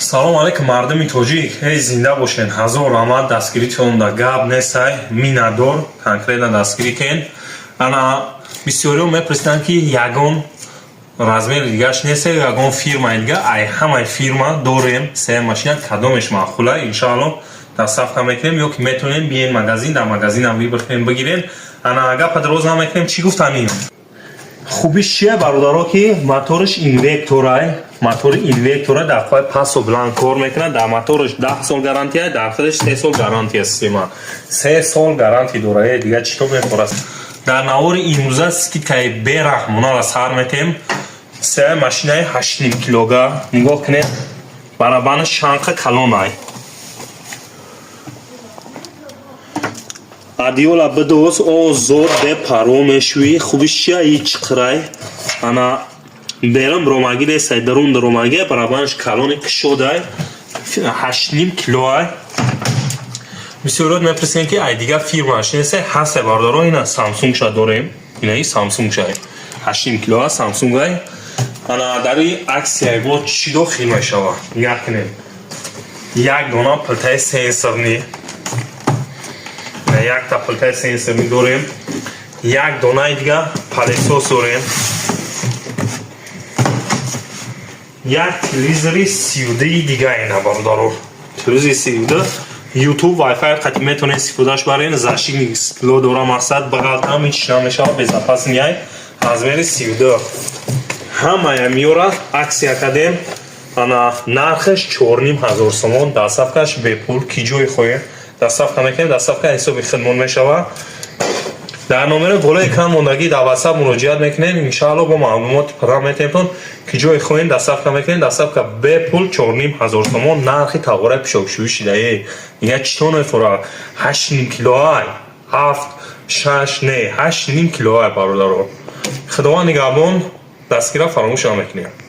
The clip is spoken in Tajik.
салом алейкум мардуми тоҷик, эй зинда бошен, ҳазор рамад дастгиритон да гап нестай, минадор конкретно дастгирӣ кен. Ана бисёриҳо мепурсиданд ки ягон размери дигаш нестай, ягон фирмаи дига, ай ҳамаи фирма дорем, се машина кадомеш маъқулай, иншааллоҳ дастсафта мекунем, ё ки метавонем биен магазин, дар магазинам вибирем бигирем. Ана гапа дароз намекунем, чӣ гуфтанӣ? Хубиш чия бародаро ки моториш инвекторай, мотори инвектора дар хои пасу бланк кор мекунад, дар моториш 10 сол гарантия, дар худиш 3 сол гарантия система. 3 сол гарантия дорад, дига чӣ то мехорад. Дар навори имрӯза скидкаи бераҳмонара сар метем. Се машинаи 8.5 килога, нигоҳ кунед, барабани шанқа калонай. Адиола бидоз озод бе парво мешуӣ, хубиш чия и чиқрай. Ана берам ромаги дестай, дарун ромаги барабанаш калони кишодай, 8.5 килоай. Бисёрот мепурсен ки ай дига фирмаш нестай, ҳасте бардаро ина Samsung ша дорем. Инаи Samsung шай 8.5 килоа Samsung ай. Ана дари аксияи бо чӣ дохил мешава? Нигоҳ кунед. Як дона плитаи сенсорни, якта плитаи сенсорни дорем. Як донаи дига палесос дорем. Як телевизори 32 дига ина бародаро. Телевизори 32 YouTube Wi-Fi қатӣ метавонед истифодаш барен. Защитник стекло дора мақсад бағалтам ҳеч намешава, безопасен яй. Размери 32. Ҳамая миёрад аксия кардем. Ана нархаш 4500 сомон, дастсафташ бепул, ки ҷои хоҳед дастсафта мекунем, дастсафта ҳисоби хидмат мешава. Дар номери болои экран мондагӣ дар WhatsApp муроҷиат мекунем, иншааллоҳ бо маълумоти параметртон ки ҷои хоҳем дастсафта мекунем, дастсафта бепул 4500 сомон, нархи тавора пешокшӯӣ шидаи. Дига чӣ то мефора? 8.5 килоай, 6 не 8.5 килоай бародаро. Худованд нигаҳбон, дастгира фаромӯш намекунем.